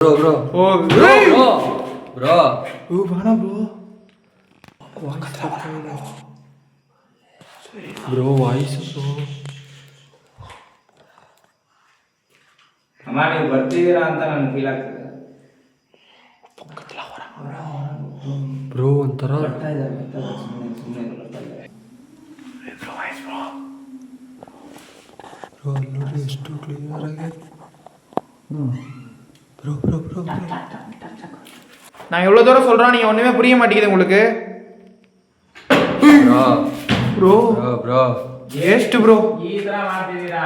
Bro. Oh, Bro. Mana bro? Bro, voice bro. ಅಮ್ಮ ನೀವು ಬರ್ತಿದ್ದೀರಾ ಅಂತ ನನಗೆ ಫೀಲ್ ಆಗ್ತಿದೆ. ಬ್ರೋ ಒಂಥರ ಬರ್ತಾ ಇದ್ದಾರೆ ಸುಮ್ಮನೆ ಬರ್ತಾ ಇದ್ದಾರೆ. ಬ್ರೋ ನೋಡಿ ಎಷ್ಟು ಕ್ಲಿಯರ್ ಆಗಿ. ப்ரோ நான் எவ்வளோ தூரம் சொல்கிறேன், நீங்கள் ஒன்றுமே புரிய மாட்டேங்குது உங்களுக்கு. ப்ரோ ಎಷ್ಟು ಬ್ರೋ ಈ ಥರ ಮಾಡ್ತಿದ್ದೀರಾ?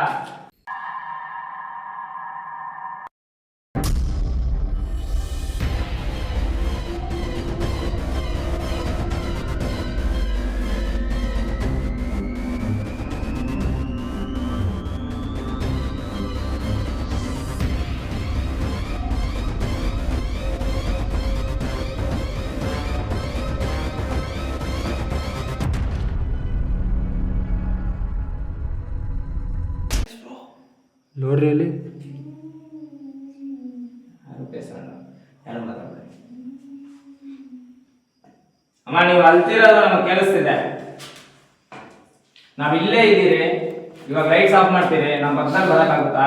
ನೋಡ್ರಿ ಅಲ್ಲಿ ಯಾರು ಮಾತಾಡ್ಬೇಡಿ. ಅಮ್ಮ ನೀವು ಅಲ್ತಿರೋದು ನಮಗೆ ಕೇಳಿಸ್ತಿದೆ. ನಾವ್ ಇಲ್ಲೇ ಇದ್ದೀರಿ, ಇವಾಗ ಲೈಟ್ಸ್ ಆಫ್ ಮಾಡ್ತೀರಿ, ನಮ್ಮ ಪಕ್ಕದಲ್ಲಿ ಬರೋಕ್ಕಾಗುತ್ತಾ?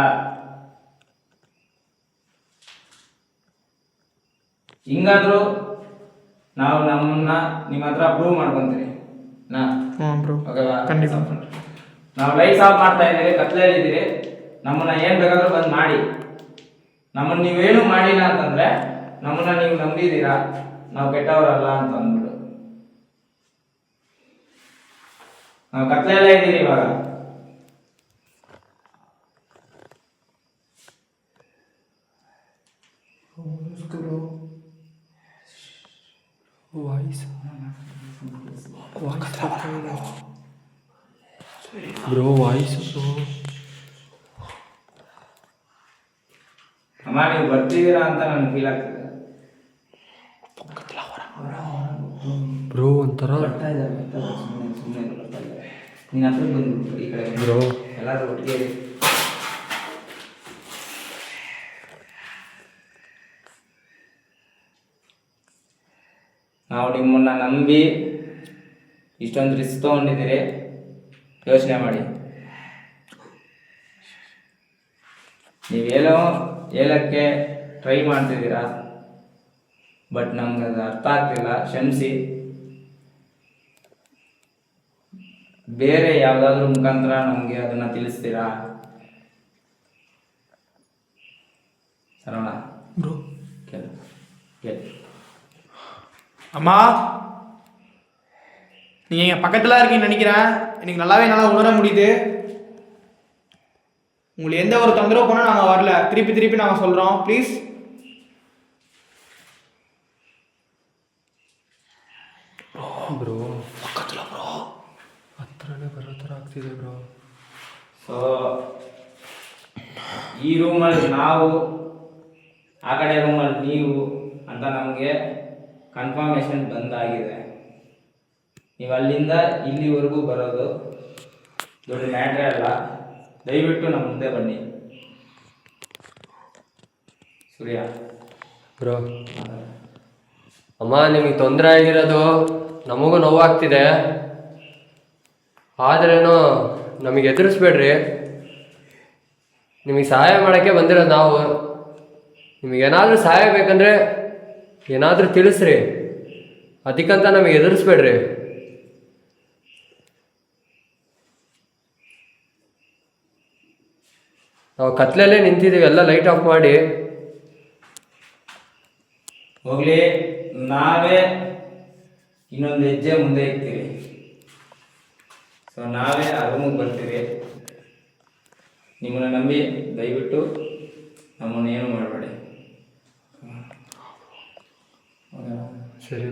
ಹಿಂಗಾದ್ರೂ ನಾವು ನಮ್ಮನ್ನ ನಿಮ್ಮ ಹತ್ರ ಪ್ರೂವ್ ಮಾಡ್ಕೊಂತೀರಿ. ಖಂಡಿತ. ನಾವು ಲೈಟ್ಸ್ ಆಫ್ ಮಾಡ್ತಾ ಇದ್ದೀರಿ, ಕತ್ಲೆಯಲ್ಲಿ ಇದ್ದೀರಿ, ನಮ್ಮನ್ನ ಏನ್ ಬೇಕಾದ್ರೂ ಬಂದ್ ಮಾಡಿ. ನಮ್ಮನ್ನ ನೀವೇನು ಮಾಡಿಲ್ಲ ಅಂತಂದ್ರೆ ನಮ್ಮನ್ನ ನೀವು ನಂಬಿದೀರಾ, ನಾವು ಕೆಟ್ಟವರಲ್ಲ ಅಂತ ಅಂದ್ಬಿಡು. ನಾವು ಕತ್ಲೆಯಲ್ಲೇ ಇದ್ದೀರಿ ಇವಾಗ. ಬ್ರೋ ವಾಯ್ಸ್ ಅಮ್ಮ ನೀವು ಬರ್ತಿದ್ದೀರಾ ಅಂತ ನನಗೆ ಫೀಲ್ ಆಗ್ತಿದೆ. ಬ್ರೋ ಒಂಥರ ಬರ್ತಾ ಇದ್ದಾರೆ ಸುಮ್ಮನೆ ಬರ್ತಾ ಇದ್ದಾರೆ. ನೀನು ಹತ್ರ ಬಂದ್ಬಿಟ್ಟು ಈ ಕಡೆ ಬ್ರೋ ಎಲ್ಲರೂ ಒಟ್ಟಿಗೆ ನಾವು ನಿಮ್ಮನ್ನ ನಂಬಿ ಇಷ್ಟೊಂದು ರಿಸ್ಕ್ ತೊಗೊಂಡಿದ್ದೀರಿ. ಯೋಚನೆ ಮಾಡಿ, ನೀವೇನೋ ಹೇಳಕ್ಕೆ ಟ್ರೈ ಮಾಡ್ತಿದ್ದೀರಾ, ಬಟ್ ನಮ್ಗೆ ಅದು ಅರ್ಥ ಆಗ್ತಿಲ್ಲ. ಕ್ಷಮಿಸಿ. ಬೇರೆ ಯಾವುದಾದ್ರೂ ಮುಖಾಂತರ ನಮಗೆ ಅದನ್ನ ತಿಳಿಸ್ತೀರಾ? ಸರವಣ ಬ್ರೋ ಕೇಳು. அம்மா, நீங்கள் எங்கள் பக்கத்தில் இருக்கீங்கன்னு நினைக்கிறேன். எனக்கு நல்லாவே என்னால் உணர முடியுது. உங்களுக்கு எந்த ஒரு தொந்தரவு பண்ணால் நாங்கள் வரல. திருப்பி நாங்கள் சொல்கிறோம், ப்ளீஸ். ಬ್ರೋ ಪಕ್ಕத்தில் ಬ್ರೋ ಹತ್ರನೇ ಬರೋ ಥರ ಆಗ್ತಿದೆ ಬ್ರೋ. ಸೊ ಈ ರೂಮಲ್ಲಿ ನಾವು, ಆ ಕಡೆ ರೂಮಲ್ಲಿ ನೀವು ಅಂತ ನಮಗೆ ಕನ್ಫರ್ಮೇಷನ್ ಬಂದಾಗಿದೆ. ನೀವು ಅಲ್ಲಿಂದ ಇಲ್ಲಿವರೆಗೂ ಬರೋದು ದೊಡ್ಡ ಮ್ಯಾಟ್ರೇ ಅಲ್ಲ. ದಯವಿಟ್ಟು ನಮ್ಮ ಮುಂದೆ ಬನ್ನಿ. ಸೂರ್ಯ ಬ್ರೋ, ಅಮ್ಮ ನಿಮಗೆ ತೊಂದರೆ ಆಗಿರೋದು ನಮಗೂ ನೋವಾಗ್ತಿದೆ. ಆದ್ರೇನು ನಮಗೆ ಎದುರಿಸ್ಬೇಡ್ರಿ. ನಿಮಗೆ ಸಹಾಯ ಮಾಡೋಕ್ಕೆ ಬಂದಿರೋದು ನಾವು. ನಿಮಗೇನಾದರೂ ಸಹಾಯ ಬೇಕಂದರೆ ಏನಾದರೂ ತಿಳಿಸ್ರಿ, ಅದಕ್ಕಂತ ನಮಗೆ ಎದುರಿಸ್ಬೇಡ್ರಿ. ನಾವು ಕತ್ಲಲ್ಲೇ ನಿಂತಿದ್ದೀವಿ, ಎಲ್ಲ ಲೈಟ್ ಆಫ್ ಮಾಡಿ. ಹೋಗ್ಲಿ, ನಾವೇ ಇನ್ನೊಂದು ಹೆಜ್ಜೆ ಮುಂದೆ ಇರ್ತೀವಿ. ಸೊ ನಾವೇ ಆ ರೂಮಿಗೆ ಬರ್ತೀವಿ. ನಿಮ್ಮನ್ನ ನಂಬಿ ದಯವಿಟ್ಟು ನಮ್ಮನ್ನು ಏನು ಮಾಡಬೇಡಿ. ಸರಿ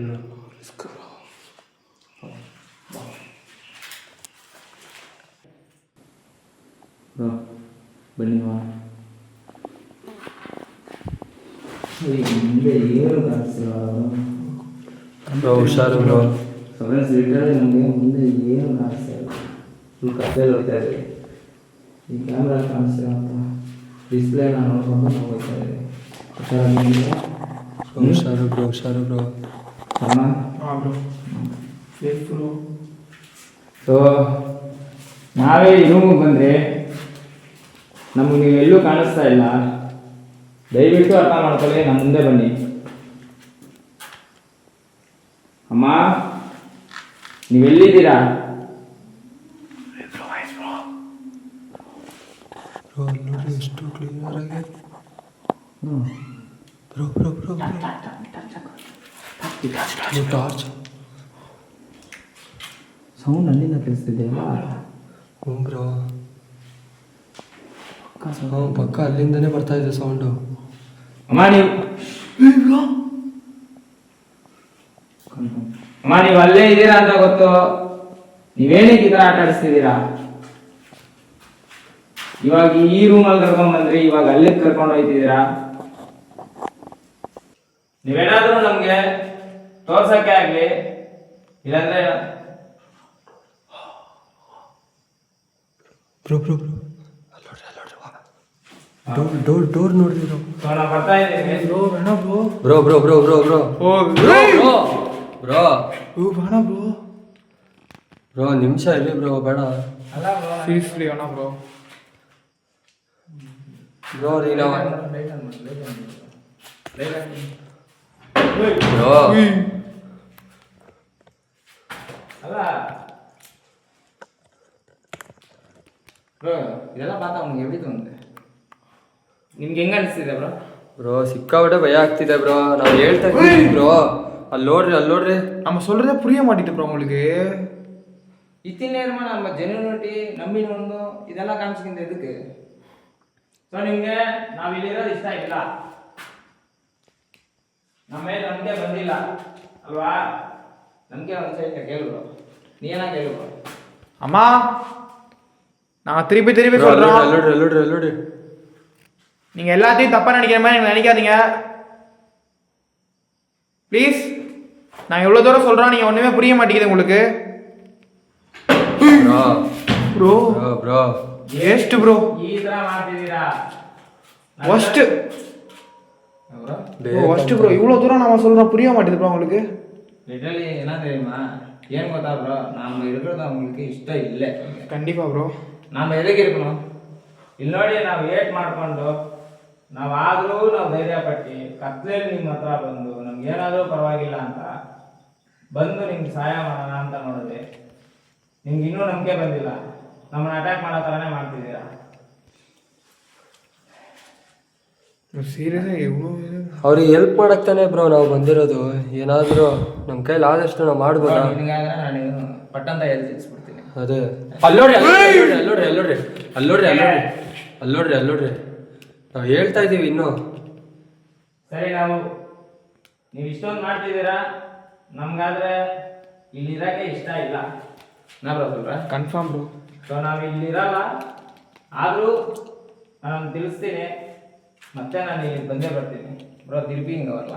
ಬ್ರೋ. ಬನ್ನಿ ಮುಂದೆ ಏನು ಹುಷಾರು ಬ್ರೋ. ನಮಗೆ ಮುಂದೆ ಏನು ಕಾಣಿಸ್ತಾ ಫುಲ್ ಕತ್ತಲೆ ಹೋಗ್ತಾ ಇದ್ದೀವಿ. ಈ ಕ್ಯಾಮ್ರಾ ಕಾಣಿಸ್ತಾ ಡಿಸ್ಪ್ಲೇನ ನೋಡ್ಕೊಂಡು ಹೋಗ್ತಾ ಇದ್ದೀವಿ. ಹುಷಾರು ಬ್ರೋ ಹುಷಾರು ಬ್ರೋ. ಅಮ್ಮ ಹಾಂ ಬ್ರೋ ಫೇಸ್ಫುಲ್ಲು. ಸೊ ನಾವೇ ಈ ರೂಮಿಗೆ ಬಂದರೆ ನಮಗೆ ನೀವು ಎಲ್ಲೂ ಕಾಣಿಸ್ತಾ ಇಲ್ಲ. ದಯವಿಟ್ಟು ಅರ್ಥ ಮಾಡ್ಕೊಳ್ಳಿ, ನಮ್ಮ ಮುಂದೆ ಬನ್ನಿ. ಅಮ್ಮ ನೀವೆಲ್ಲಿದ್ದೀರಾ? ಬ್ರೋ ನೋಡಿ ಎಷ್ಟು ಕ್ಲಿಯರ್ ಆಗಿ. Bro bro bro torch sound ಅಲ್ಲಿಂದ ಕೇಳಿಸ್ತಿದೆಯಲ್ಲ? ಹ್ಞೂ ಬ್ರೋ. ಹ್ಞೂ ಪಕ್ಕ ಅಲ್ಲಿಂದನೇ ಬರ್ತಾ ಇದೆ ಸೌಂಡು. ಅಮ್ಮ ನೀವು ಅಮ್ಮ ನೀವು ಅಲ್ಲೇ ಇದ್ದೀರಾ ಅಂತ ಗೊತ್ತು. ನೀವೇನಕ್ಕೆ ಈ ಥರ ಆಟ ಆಡಿಸ್ತಿದ್ದೀರಾ? ಇವಾಗ ಈ ರೂಮಲ್ಲಿ ಕರ್ಕೊಂಡ್ಬಂದ್ರಿ, ಇವಾಗ ಅಲ್ಲಿಗೆ ಕರ್ಕೊಂಡು ಹೋಗ್ತಿದ್ದೀರಾ. ನೀವೇನಾದ್ರೂ ನಮ್ಗೆ ತೋರ್ಸಕ್ಕೆ ಆಗ್ಲಿ, ಇಲ್ಲಾಂದ್ರೆ ಬ್ರೋ ಬ್ರೋ ಬ್ರೋ ಅಲ್ಲೋಡ್ರಿ ಅಲ್ಲೋಡ್ರಿ ಡೋರ್ ಡೋರ್ ಡೋರ್ ನೋಡ್ರಿ ಬ್ರೋ. ನಾವು ಬರ್ತಾ ಇದ್ದೀವಿ. ಬ್ರೋ ಬೇಡ bro. Bro bro bro bro bro ಓ ಬ್ರೋ ಬ್ರೋ ಓ ಬೇಡ ಬ್ರೋ. ಬ್ರೋ ನಿಮಿಷ ಇರಲಿ ಬ್ರೋ ಬೇಡ. ಅಲ್ಲ bro, ಸೀರಿಯಸ್ಲಿ ಅಣ್ಣ ಬ್ರೋ. ಬ್ರೋ ರೀ ನಾವು ಲೈಟ್ ಆನ್ ಮಾಡಿ, ಲೈಟ್ ಆನ್ ಮಾಡಿ. ಬ್ರೋ ಅಲ್ಲ ಬ್ರೋ ಇದೆಲ್ಲ ಪಾತ ಅವ್ನಿಗೆ ಎಬಿತು ಅಂತೆ. ನಿಮ್ಗೆ ಹೆಂಗ ಅನಿಸ್ತಿದೆ ಬ್ರೋ? ಬ್ರೋ ಸಿಕ್ಕಾಬಿಟ್ಟೆ ಭಯ ಆಗ್ತಿದೆ ಬ್ರೋ. ನಾವು ಹೇಳ್ತಾ ಇದ್ದೀವಿ ಬ್ರೋ. ಅಲ್ಲಿ ನೋಡ್ರಿ நம்ம சொல்றதே புரிய மாட்டேங்குது ப்ரோ உங்களுக்கு. ಇತ್ತಿನೇರ್ಮ ನಮ್ಮ ಜೆನ್ಯೂನಿಟಿ ನಂಬಿನ ಒಂದು ಇದೆಲ್ಲ ಕಾಣಿಸ್ಕಿಂತ ಇದಕ್ಕೆ. ಸೊ ನಿಮ್ಗೆ ನಾವು ಇಲ್ಲಿರೋದು ಇಷ್ಟ ಆಗಿಲ್ಲ, ನಮ್ಮ ಮೇಲೆ ನಂಬಿಕೆ ಬಂದಿಲ್ಲ ಅಲ್ವಾ? ನಂಬಿಕೆ ಒಂದು ಸೈಡ್ ಕೇಳಿದ್ರು, ನೀ ಏನ ಕೇಳಿದ್ರು? அம்மா நான் திருப்பி திருப்பி சொல்றோம், ಅಲ್ಲೋಡ್ರಿ நீங்க எல்லாத்தையும் தப்பா நினைக்கிற மாதிரி நீங்க நினைக்காதீங்க ப்ளீஸ். நான் எவ்வளவு தூரம் சொல்றோம், நீங்க ஒண்ணுமே புரிய மாட்டேங்குது உங்களுக்கு. Bro bro bro bro waste bro, ಈ ತರ ಮಾಡ್ತಿದ್ದೀರಾ? worst worst bro. இவ்வளவு தூரம் நாம சொல்றோம் புரிய மாட்டேங்குது ப்ரோ உங்களுக்கு. ಲಿಟರಲಿ ಏನ தெரியுமா, ಏನ್ ಗೊತ್ತಾ ಬ್ರೋ, ನಮ್ಮ ಇರೋದು ಅವங்களுக்கு ಇಷ್ಟ ಇಲ್ಲ. கண்டிப்பா ப்ரோ. ನಮ್ಮ ಎದಗಿರ್ಕணும் ಇಲ್ಲಿ ನೋಡಿ, ನಾವು ಏಟ್ ಮಾಡ್ಕೊಂಡು ನಾವಾದ್ರೂ ನಾವು ಧೈರ್ಯ ಪಟ್ಟು ಕತ್ಲೇಲಿ ನಿಮ್ಮ ಹತ್ರ ಬಂದು ನಮ್ಗೆ ಏನಾದರೂ ಪರವಾಗಿಲ್ಲ ಅಂತ ಬಂದು ನಿಮ್ಗೆ ಸಹಾಯ ಮಾಡೋಣ ಅಂತ ನೋಡಿದ್ರೆ ನಿಮ್ಗೆ ಇನ್ನೂ ನಂಬಿಕೆ ಬಂದಿಲ್ಲ. ನಮ್ಮನ್ನ ಅಟ್ಯಾಕ್ ಮಾಡೋ ಥರನೇ ಮಾಡ್ತಿದ್ದೀರಾ. ಸೀರಿಯಸ್ ಇವ್ರು ಅವ್ರಿಗೆ ಹೆಲ್ಪ್ ಮಾಡಕ್ ತಾನೇ ಬ್ರೋ ನಾವು ಬಂದಿರೋದು. ಏನಾದರೂ ನಮ್ಮ ಕೈಲಿ ಆದಷ್ಟು ನಾವು ಮಾಡ್ಬೋದಾ? ನಿನಗಾದ್ರೆ ನಾನು ಪಟ್ಟಂತ ಎಲ್ಲಿ ತಿಳಿಸ್ಬಿಡ್ತೀನಿ. ಅದೇ ಅಲ್ಲೋಡ್ರಿ ನಾವು ಹೇಳ್ತಾ ಇದ್ದೀವಿ ಇನ್ನೂ. ಸರಿ, ನೀವು ಇಷ್ಟೊಂದು ಮಾಡ್ತಿದ್ದೀರಾ, ನಮ್ಗಾದ್ರೆ ಇಲ್ಲಿರೋಕ್ಕೆ ಇಷ್ಟ ಇಲ್ಲ. ನಾ ಬ್ರೋ சொல்ற ಕನ್ಫರ್ಮ್ ಬ್ರೋ. ಸೊ ನಾವು ಇಲ್ಲಿರಲ್ಲ, ಆದರೂ ನಾನು ತಿಳಿಸ್ತೀನಿ, ಮತ್ತೆ ನಾನು ಇಲ್ಲಿ ಬಂದೇ ಬರ್ತೀನಿ ಬ್ರೋ. ತಿರುಪಿ ಹಿಂಗೆ ಬರಲ್ಲ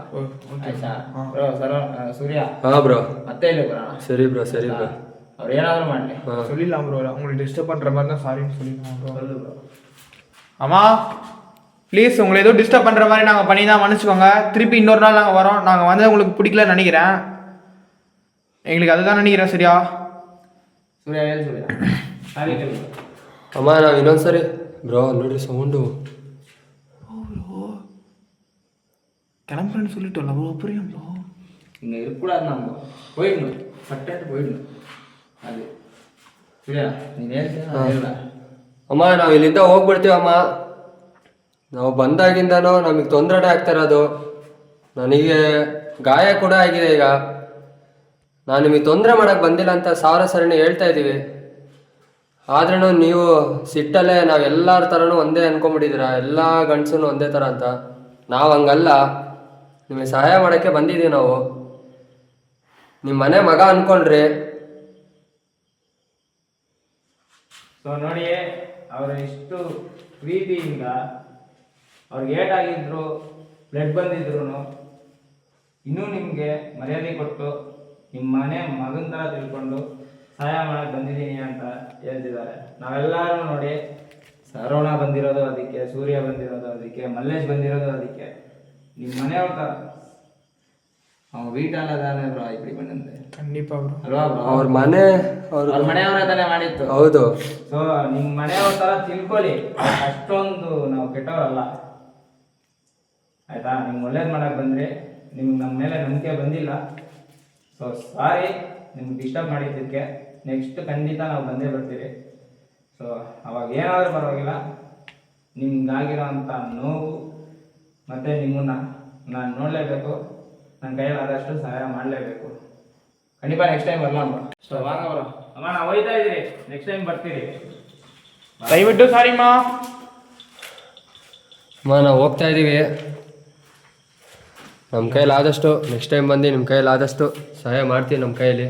ಆಯ್ತಾ ಬ್ರೋ? ಸೂರ್ಯ ಹಾಂ ಬ್ರೋ ಮತ್ತೆ ಇಲ್ಲಿ ಬರೋಣ. ಸರಿ ಬ್ರೋ ಅವ್ರು ಏನಾದರೂ ಮಾಡಲಿ. சொல்லிடலாம் ப்ரோ, உங்களுக்கு டிஸ்டர்ப் பண்ற மாதிரி தான் சாரின்னு சொல்லிடலாம் ப்ரோ. சொல்லு ப்ரோ. அம்மா ப்ளீஸ், உங்களை ஏதோ டிஸ்டர்ப் பண்ணுற மாதிரி நாங்கள் பண்ணி தான் மன்னிச்சுக்கோங்க. திருப்பி இன்னொரு நாள் நாங்கள் வரோம். நாங்கள் வந்து உங்களுக்கு பிடிக்கலன்னு நினைக்கிறேன், எங்களுக்கு அதுதான் நினைக்கிறேன். சரியா ಸೂರ್ಯ ಹೇಳಿ ಸೂರ್ಯ, ಸಾರಿ ಕೇಳಿ ಅಮ್ಮ ನಾವು ಇನ್ನೊಂದ್ಸರಿ ಬ್ರೋ ನೋಡ್ರಿ ಸೌಂಡು. கிளம்புறேன்னு சொல்லிட்டோம்ல ப்ரோ, புரியும் ப்ரோ. இங்கே இருக்கக்கூடாது, நம்ம போயிடணும், பட்டு போயிடணும். அது ಸೂರ್ಯ ನೀನು ಹೇಳ್ತೀಯ? ಅಮ್ಮ ನಾವು ಇಲ್ಲಿಂದ ಹೋಗ್ಬಿಡ್ತೀವಮ್ಮ. ನಾವು ಬಂದಾಗಿಂದನೂ ನಮಗೆ ತೊಂದರೆ ಆಗ್ತಾ ಇರೋದು. ನನಗೆ ಗಾಯ ಕೂಡ ಆಗಿದೆ. ಈಗ ನಾನು ನಿಮಗೆ ತೊಂದರೆ ಮಾಡೋಕ್ಕೆ ಬಂದಿಲ್ಲ ಅಂತ ಸಾವಿರ ಸರಣಿ ಹೇಳ್ತಾ ಇದ್ದೀವಿ. ಆದ್ರೂ ನೀವು ಸಿಟ್ಟಲ್ಲೇ ನಾವೆಲ್ಲರ ಥರನೂ ಒಂದೇ ಅಂದ್ಕೊಂಬಿಟ್ಟಿದ್ದೀರಾ, ಎಲ್ಲ ಗಂಡಸೂ ಒಂದೇ ಥರ ಅಂತ. ನಾವು ಹಂಗಲ್ಲ, ನಿಮಗೆ ಸಹಾಯ ಮಾಡೋಕ್ಕೆ ಬಂದಿದ್ದೀವಿ ನಾವು. ನಿಮ್ಮ ಮನೆ ಮಗ ಅಂದ್ಕೊಂಡ್ರಿ. ಸೊ ನೋಡಿ, ಅವರು ಎಷ್ಟು ಪ್ರೀತಿಯಿಂದ ಅವ್ರಿಗೆ ಏಟಾಗಿದ್ರು, ಬ್ಲಡ್ ಬಂದಿದ್ರು, ಇನ್ನೂ ನಿಮಗೆ ಮರ್ಯಾದೆ ಕೊಟ್ಟು ನಿಮ್ಮ ಮನೆ ಮಗನ ಥರ ತಿಳ್ಕೊಂಡು ಸಹಾಯ ಮಾಡಕ್ಕೆ ಬಂದಿದ್ದೀನಿ ಅಂತ ಹೇಳ್ತಿದ್ದಾರೆ. ನಾವೆಲ್ಲರೂ ನೋಡಿ, ಸರವಣ ಬಂದಿರೋದು ಅದಕ್ಕೆ, ಸೂರ್ಯ ಬಂದಿರೋದು ಅದಕ್ಕೆ, ಮಲ್ಲೇಶ್ ಬಂದಿರೋದು ಅದಕ್ಕೆ. ನಿಮ್ಮ ಮನೆಯವ್ರ ಥರ அவன் வீட்டால தானே ப்ரோ இப்படி பண்ணது கண்டிப்பாக ப்ரோ ಅಲ್ವಾ bro? ಅವ್ರ ಮನೆ ಅವ್ರ ಮನೆಯವರ ತಾನೇ ಮಾಡಿತ್ತು. ಹೌದು. ಸೊ ನಿಮ್ಮ ಮನೆಯವ್ರ ಥರ ತಿಳ್ಕೊಳ್ಳಿ, ಅಷ್ಟೊಂದು ನಾವು ಕೆಟ್ಟವರಲ್ಲ ಆಯ್ತಾ. ನಿಮ್ಗೆ ಒಳ್ಳೇದು ಮಾಡಕ್ಕೆ ಬಂದರೆ ನಿಮ್ಗೆ ನಮ್ಮ ಮೇಲೆ ನಂಬಿಕೆ ಬಂದಿಲ್ಲ. ಸೊ ಸಾರಿ ನಿಮ್ಗೆ ಡಿಸ್ಟರ್ಬ್ ಮಾಡಿದ್ದಕ್ಕೆ. ನೆಕ್ಸ್ಟ್ ಖಂಡಿತ ನಾವು ಬಂದೇ ಬರ್ತೀವಿ. ಸೊ ಅವಾಗ ಏನಾದರೂ ಪರವಾಗಿಲ್ಲ, ನಿಮ್ಗಾಗಿರೋ ಅಂಥ ನೋವು ಮತ್ತು ನಿಮ್ಮನ್ನು ನಾನು ನೋಡಲೇಬೇಕು, ನನ್ನ ಕೈಯಲ್ಲಾದಷ್ಟು ಸಹಾಯ ಮಾಡಲೇಬೇಕು. ಖಂಡಿತ ನೆಕ್ಸ್ಟ್ ಟೈಮ್ ಬರಲ್ಲ ಅಮ್ಮ. ಸೊ ವಾಂಗ ಬರೋ ಅಮ್ಮ, ನಾವು ಹೋಯ್ತಾ ಇದ್ದೀರಿ, ನೆಕ್ಸ್ಟ್ ಟೈಮ್ ಬರ್ತೀರಿ. ದಯವಿಟ್ಟು ಸಾರಿಮ್ಮ. ಅಮ್ಮ ನಾವು ಹೋಗ್ತಾ ಇದ್ದೀವಿ. ನಮ್ಮ ಕೈಲಾದಷ್ಟು ನೆಕ್ಸ್ಟ್ ಟೈಮ್ ಬಂದು ನಿಮ್ಮ ಕೈಲಾದಷ್ಟು ಸಹಾಯ ಮಾಡ್ತೀವಿ ನಮ್ಮ ಕೈಯಲ್ಲಿ.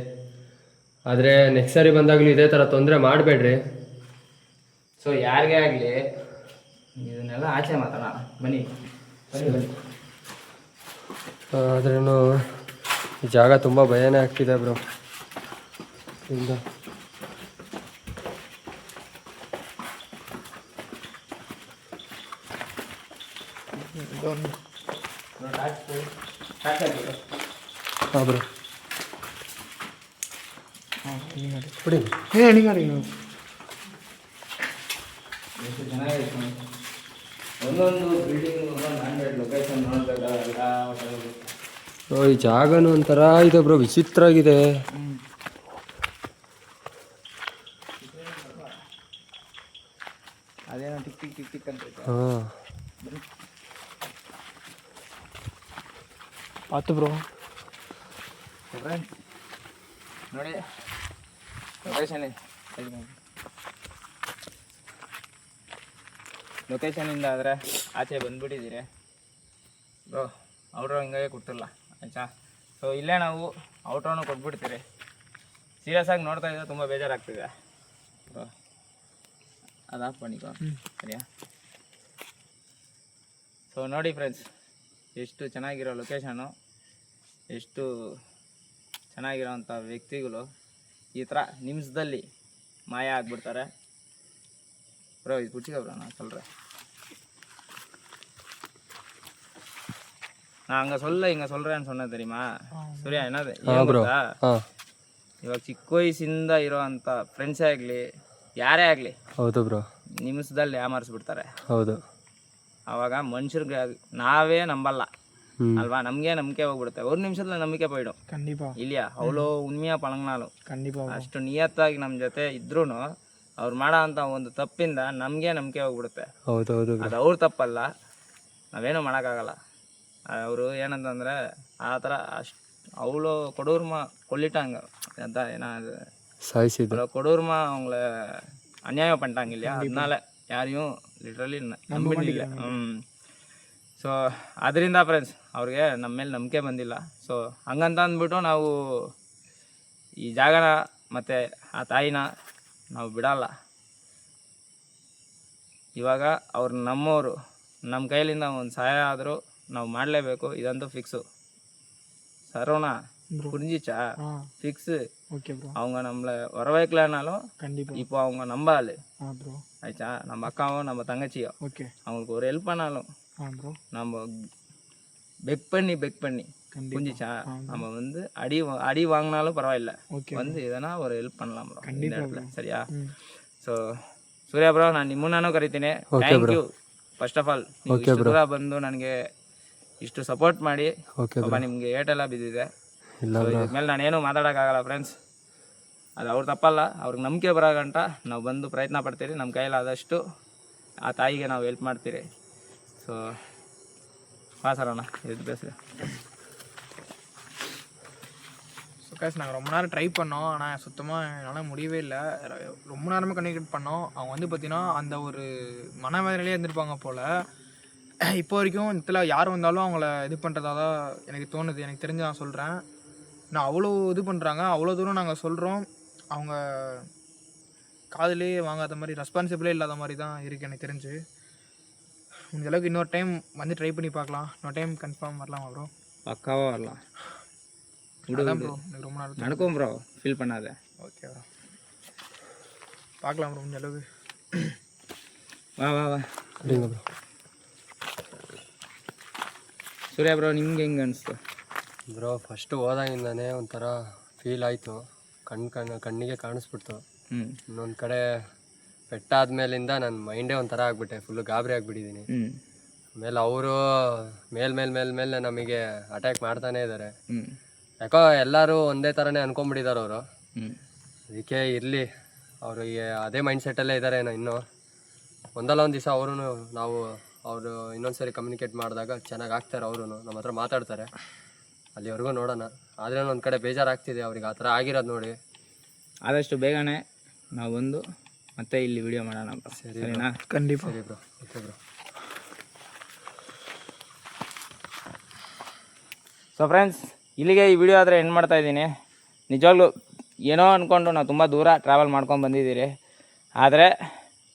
ಆದರೆ ನೆಕ್ಸ್ಟ್ ಸಾರಿ ಬಂದಾಗಲೂ ಇದೇ ಥರ ತೊಂದರೆ ಮಾಡಬೇಡ್ರಿ. ಸೊ ಯಾರಿಗೇ ಆಗಲಿ ಇದನ್ನೆಲ್ಲ ಆಚೆ ಮಾತಾಡೋಣ ಬನ್ನಿ ಬನ್ನಿ ಬನ್ನಿ. ಆದ್ರೂ ಈ ಜಾಗ ತುಂಬ ಭಯನೇ ಆಗ್ತಿದೆ ಬ್ರೋ. ಇಂದ ಹಾಂ ಬ್ರೋ ಬಿಡಿ. ಎಷ್ಟು ಚೆನ್ನಾಗಿದೆ ಒಂದೊಂದು ಬಿಲ್ಡಿಂಗ್ ಒಂದೊಂದು 100 ಲೊಕೇಶನ್ ನೋಡ್ಬೇಕಾಗಲ್ಲ. ಬ್ರೋ ಈ ಜಾಗನೂ ಒಂಥರ ಇದೆ ಬ್ರೋ, ವಿಚಿತ್ರ ಆಗಿದೆ. ಅದೇನೋ ಟಿಕ್ ಟಿಕ್ ಟಿಕ್ ಟಿಕ್ ಅಂತ ಹಾಂ ಆಯ್ತು ಬ್ರೋ. ನೋಡಿ ಲೊಕೇಶನಿಂದ ಆದರೆ ಆಚೆ ಬಂದ್ಬಿಟ್ಟಿದ್ದೀರಿ ಬ್ರೋ. ಔಟ್ರೋ ಹಿಂಗಾಗಿ ಕೊಡ್ತಿರಲ್ಲ ಆಯ್ತಾ. ಸೊ ಇಲ್ಲೇ ನಾವು ಔಟ್ರೋನು ಕೊಟ್ಬಿಡ್ತೀರಿ. ಸೀರಿಯಸ್ ಆಗಿ ನೋಡ್ತಾ ಇದ್ದರೆ ತುಂಬ ಬೇಜಾರಾಗ್ತಿದೆ ಬ್ರೋ. ಅದು ಆಫ್ பண்ணிக்கோ ಸರಿಯಾ. ಸೊ ನೋಡಿ ಫ್ರೆಂಡ್ಸ್, ಎಷ್ಟು ಚೆನ್ನಾಗಿರೋ ಲೊಕೇಶನು, ಎಷ್ಟು ಚೆನ್ನಾಗಿರೋವಂಥ ವ್ಯಕ್ತಿಗಳು ಈ ಥರ ನಿಮಿಷದಲ್ಲಿ ಮಾಯ ಆಗಿಬಿಡ್ತಾರೆ ಬ್ರೋ. ಇದು பிடிச்சிக்க ப்ரோ, நான் சொல்கிறேன். நான் அங்கே இங்கே சொல்கிறேன்னு சொன்னேன் தெரியுமா ಸೂರ್ಯ. ಏನದು ಗೊತ್ತಾ, ಇವಾಗ ಚಿಕ್ಕ ವಯಸ್ಸಿಂದ ಇರೋ ಅಂಥ ಫ್ರೆಂಡ್ಸೇ ಆಗಲಿ ಯಾರೇ ಆಗಲಿ, ಹೌದು ಬ್ರೋ, ನಿಮಿಷದಲ್ಲಿ ಯಾಮಾರಿಸ್ಬಿಡ್ತಾರೆ. ಹೌದು. ಆವಾಗ ಮನುಷ್ಯರಿಗೆ ನಾವೇ ನಂಬಲ್ಲ ಅಲ್ವಾ, ನಮಗೆ ನಂಬಿಕೆ ಹೋಗ್ಬಿಡುತ್ತೆ. ஒரு நிமிஷத்தில் ನಂಬಿಕೆ போயிடும். கண்டிப்பா இல்லையா, அவ்வளோ உண்மையாக பழங்கினாலும் கண்டிப்பா ಅಷ್ಟು ನಿಯತ್ತಾಗಿ ನಮ್ಮ ಜೊತೆ ಇದ್ರೂ ಅವ್ರು ಮಾಡೋ ಅಂಥ ಒಂದು ತಪ್ಪಿಂದ ನಮಗೆ ನಂಬಿಕೆ ಹೋಗ್ಬಿಡುತ್ತೆ. ಹೌದು ಹೌದು. ಅದು ಅವ್ರ ತಪ್ಪಲ್ಲ, ನಾವೇನು ಮಾಡೋಕ್ಕಾಗಲ್ಲ. ಅವರು ಏನಂತಂದರೆ ಆ ಥರ ಅಷ್ಟು அவ்வளோ கொடூரமாக கொல்லிட்டாங்க. அதான் ஏன்னா அது சாய்ச்சிது கொடூரமாக அவங்கள அநியாயம் பண்ணிட்டாங்க இல்லையா, அதனால யாரையும் ಲಿಟ್ರಲಿ ನಂಬಿಲ್ಲ. ಸೊ ಅದರಿಂದ ಫ್ರೆಂಡ್ಸ್ ಅವ್ರಿಗೆ ನಮ್ಮ ಮೇಲೆ ನಂಬಿಕೆ ಬಂದಿಲ್ಲ. ಸೊ ಹಂಗಂತ ಅಂದ್ಬಿಟ್ಟು ನಾವು ಈ ಜಾಗನ ಮತ್ತು ಆ ತಾಯಿನ ನಾವು ಬಿಡಲ್ಲ. ಇವಾಗ ಅವ್ರು ನಮ್ಮವರು, ನಮ್ಮ ಕೈಲಿಂದ ಒಂದು ಸಹಾಯ ಆದರೂ ನಾವು ಮಾಡಲೇಬೇಕು, ಇದಂತೂ ಫಿಕ್ಸು. சரவணா புரிஞ்சிச்சா? ஃபிக்ஸு. Okay bro. அவங்க நம்மளை வர வைக்கலனாலும் கண்டிப்பாக இப்போ அவங்க நம்ப ஆளு ப்ரோ. ஆயிடுச்சா, நம்ம அக்காவும் நம்ம தங்கச்சியோ ஓகே அவங்களுக்கு ஒரு ஹெல்ப் பண்ணாலும் ப்ரோ நம்ம பெக் பண்ணி புரிஞ்சிச்சா, நம்ம வந்து அடி வாங்கினாலும் பரவாயில்ல, வந்து எதனா ஒரு ஹெல்ப் பண்ணலாம் ப்ரோ இந்த இடத்துல. சரியா? ಸೊ ಸೂರ್ಯ ಬ್ರೋ, ನಾನು ನಿಮ್ಮನ್ನು ಕರಿತೀನಿ. Thank you first of all. ನೀವು ಇಷ್ಟು ದೂರ ಬಂದು ನನಗೆ ಇಷ್ಟು ಸಪೋರ್ಟ್ ಮಾಡಿ. ಪಾಪ ನಿಮಗೆ ಏಟೆಲ್ಲ ಬಿದ್ದಿದೆ. ಇದ್ಮೇಲೆ ನಾನೇನು ಮಾತಾಡೋಕ್ಕಾಗಲ್ಲ ಫ್ರೆಂಡ್ಸ್, ಅದು ಅವ್ರ ತಪ್ಪಲ್ಲ. ಅವ್ರಿಗೆ ನಂಬಿಕೆ ಬರೋ ಗಂಟ ನಾವು ಬಂದು ಪ್ರಯತ್ನ ಪಡ್ತೀರಿ. ನಮ್ಮ ಕೈಲಾದಷ್ಟು ಆ ತಾಯಿಗೆ ನಾವು ಹೆಲ್ಪ್ ಮಾಡ್ತೀರಿ. ஸோ பாசறோண்ணா எது பேசுகிறேன். சுகாஷ், நாங்கள் ரொம்ப நேரம் ட்ரை பண்ணோம், ஆனால் சுத்தமாக என்னால் முடியவே இல்லை. ரொம்ப நேரமாக கம்யூனிகேட் பண்ணோம். அவங்க வந்து பார்த்தீங்கன்னா அந்த ஒரு மனவேதனையிலே இருந்திருப்பாங்க போல். இப்போ வரைக்கும் இதில் யார் வந்தாலும் அவங்கள இது பண்ணுறதா தான் எனக்கு தோணுது. எனக்கு தெரிஞ்சு நான் சொல்கிறேன். நான் அவ்வளோ இது பண்ணுறாங்க, அவ்வளோ தூரம் நாங்கள் சொல்கிறோம், அவங்க காதிலே வாங்காத மாதிரி, ரெஸ்பான்சிபிளே இல்லாத மாதிரி தான் இருக்குது எனக்கு தெரிஞ்சு. முடிஞ்ச அளவுக்கு இன்னொரு டைம் வந்து ட்ரை பண்ணி பார்க்கலாம். இன்னொரு டைம் கன்ஃபார்ம் வரலாமா ப்ரோ? பக்காவாக வரலாம். விடுதான் ப்ரோ, எனக்கு ரொம்ப நாள் நடக்கும் ப்ரோ, ஃபீல் பண்ணாத. ஓகே ப்ரோ, பார்க்கலாம் ப்ரோ முடிஞ்ச அளவுக்கு. வா வா வா அப்படிங்க ப்ரோ. ಸೂರ್ಯ ಬ್ರೋ ನಿಮ್ಗೆ ಹೆಂಗೆ ಅನಿಸ್ತು? ಬ್ರೋ ಫಸ್ಟು ಹೋದಾಗಿಂದಾನೇ ಒಂಥರ ಫೀಲ್ ಆಯಿತು, ಕಣ್ಣಿಗೆ ಕಾಣಿಸ್ಬಿಡ್ತು. ಇನ್ನೊಂದು ಕಡೆ ಪೆಟ್ಟಾದ್ಮೇಲಿಂದ ನನ್ನ ಮೈಂಡೇ ಒಂಥರ ಆಗ್ಬಿಟ್ಟೆ, ಫುಲ್ಲು ಗಾಬರಿ ಆಗಿಬಿಟ್ಟಿದ್ದೀನಿ. ಆಮೇಲೆ ಅವರು ಮೇಲೆ ನಮಗೆ ಅಟ್ಯಾಕ್ ಮಾಡ್ತಾನೇ ಇದ್ದಾರೆ. ಯಾಕೋ ಎಲ್ಲರೂ ಒಂದೇ ಥರನೇ ಅನ್ಕೊಂಡ್ಬಿಟ್ಟಿದ್ದಾರೆ ಅವರು. ಅದಕ್ಕೆ ಇರಲಿ, ಅವರಿಗೆ ಅದೇ ಮೈಂಡ್ ಸೆಟ್ಟಲ್ಲೇ ಇದ್ದಾರೆ. ಇನ್ನೂ ಒಂದಲ್ಲ ಒಂದು ದಿವಸ ಅವರು ಅವರು ಇನ್ನೊಂದ್ಸರಿ ಕಮ್ಯುನಿಕೇಟ್ ಮಾಡಿದಾಗ ಚೆನ್ನಾಗಿ ಆಗ್ತಾರೆ. ಅವರು ನಮ್ಮ ಹತ್ರ ಮಾತಾಡ್ತಾರೆ. ಅಲ್ಲಿವರೆಗೂ ನೋಡೋಣ. ಆದರೆ ಒಂದು ಕಡೆ ಬೇಜಾರಾಗ್ತಿದೆ ಅವ್ರಿಗೆ ಆ ಥರ ಆಗಿರೋದು ನೋಡಿ. ಆದಷ್ಟು ಬೇಗನೆ ನಾವು ಬಂದು ಮತ್ತೆ ಇಲ್ಲಿ ವಿಡಿಯೋ ಮಾಡೋಣ. ಸರಿನಾ? ಖಂಡಿತ. ಸರಿ bro, okay bro. So friends, ಇಲ್ಲಿಗೆ ಈ ವಿಡಿಯೋ ಆದರೆ ಎಂಡ್ ಮಾಡ್ತಾ ಇದ್ದೀನಿ. ನಿಜವಾಗ್ಲೂ ಏನೋ ಅಂದ್ಕೊಂಡು ನಾವು ತುಂಬ ದೂರ ಟ್ರಾವೆಲ್ ಮಾಡ್ಕೊಂಡು ಬಂದಿದ್ದೀರಿ. ಆದರೆ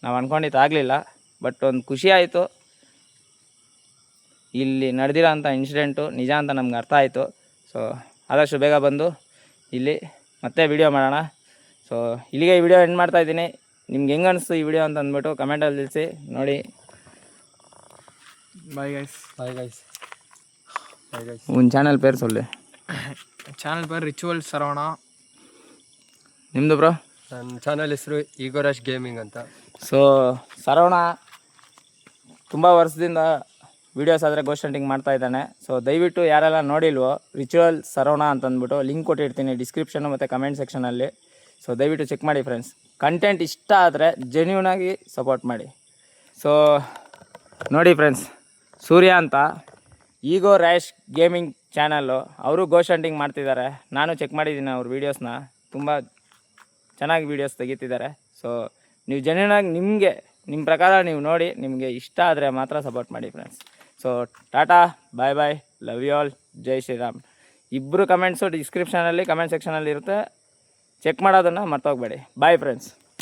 ನಾವು ಅಂದ್ಕೊಂಡಿದ್ದು ಆಗಲಿಲ್ಲ. ಬಟ್ ಒಂದು ಖುಷಿ ಆಯಿತು, ಇಲ್ಲಿ ನಡೆದಿರೋ ಅಂಥ ಇನ್ಸಿಡೆಂಟು ನಿಜ ಅಂತ ನಮ್ಗೆ ಅರ್ಥ ಆಯಿತು. ಸೊ ಆದಷ್ಟು ಬೇಗ ಬಂದು ಇಲ್ಲಿ ಮತ್ತೆ ವಿಡಿಯೋ ಮಾಡೋಣ. ಸೊ ಇಲ್ಲಿಗೆ ಈ ವಿಡಿಯೋ ಎಂಡ್ ಮಾಡ್ತಾ ಇದ್ದೀನಿ. ನಿಮ್ಗೆ ಹೆಂಗೆ ಅನಿಸ್ತು ಈ ವಿಡಿಯೋ ಅಂತ ಅಂದ್ಬಿಟ್ಟು ಕಮೆಂಟಲ್ಲಿ ತಿಳಿಸಿ. ನೋಡಿ, bye guys. Bye guys. Bye guys. ಒಂದು ಚಾನಲ್ ಪೇರು ಸೊಲ್ಲೆ. ಚಾನಲ್ ಪೇರು ರಿಚುವಲ್ ಸರವಣ. ನಿಮ್ಮದು ಬ್ರೋ? ನನ್ನ ಚಾನಲ್ ಹೆಸರು ಈಗೋರಶ್ ಗೇಮಿಂಗ್ ಅಂತ. ಸೊ ಸರವಣ ತುಂಬ ವರ್ಷದಿಂದ ವೀಡಿಯೋಸ್ ಆದರೆ ಗೋಸ್ಟ್ ಹಂಟಿಂಗ್ ಮಾಡ್ತಾ ಇದ್ದಾನೆ. ಸೊ ದಯವಿಟ್ಟು ಯಾರೆಲ್ಲ ನೋಡಿಲ್ವೋ ರಿಚುವಲ್ ಸರವಣ ಅಂತ ಅಂದ್ಬಿಟ್ಟು ಲಿಂಕ್ ಕೊಟ್ಟಿರ್ತೀನಿ ಡಿಸ್ಕ್ರಿಪ್ಷನು ಮತ್ತು ಕಮೆಂಟ್ ಸೆಕ್ಷನಲ್ಲಿ. ಸೊ ದಯವಿಟ್ಟು ಚೆಕ್ ಮಾಡಿ ಫ್ರೆಂಡ್ಸ್. ಕಂಟೆಂಟ್ ಇಷ್ಟ ಆದರೆ ಜೆನ್ಯೂನಾಗಿ ಸಪೋರ್ಟ್ ಮಾಡಿ. ಸೊ ನೋಡಿ ಫ್ರೆಂಡ್ಸ್, ಸೂರ್ಯ ಅಂತ ಈಗೋ ರ್ಯಾಶ್ ಗೇಮಿಂಗ್ ಚಾನಲ್ಲು, ಅವರು ಗೋಸ್ಟ್ ಹಂಟಿಂಗ್ ಮಾಡ್ತಿದ್ದಾರೆ. ನಾನು ಚೆಕ್ ಮಾಡಿದ್ದೀನಿ ಅವ್ರ ವೀಡಿಯೋಸ್ನ, ತುಂಬ ಚೆನ್ನಾಗಿ ವೀಡಿಯೋಸ್ ತೆಗಿತಿದ್ದಾರೆ. ಸೊ ನೀವು ಜೆನ್ಯೂನಾಗಿ ನಿಮ್ಮ ಪ್ರಕಾರ ನೀವು ನೋಡಿ, ನಿಮಗೆ ಇಷ್ಟ ಆದರೆ ಮಾತ್ರ ಸಪೋರ್ಟ್ ಮಾಡಿ friends. So tata, bye bye, love you all, ಜೈ ಶ್ರೀರಾಮ್. ಇಬ್ಬರು ಕಮೆಂಟ್ಸು ಡಿಸ್ಕ್ರಿಪ್ಷನಲ್ಲಿ ಕಮೆಂಟ್ ಸೆಕ್ಷನಲ್ಲಿ ಇರುತ್ತೆ, ಚೆಕ್ ಮಾಡೋದನ್ನು ಮರ್ತೋಗಬೇಡಿ. Bye friends.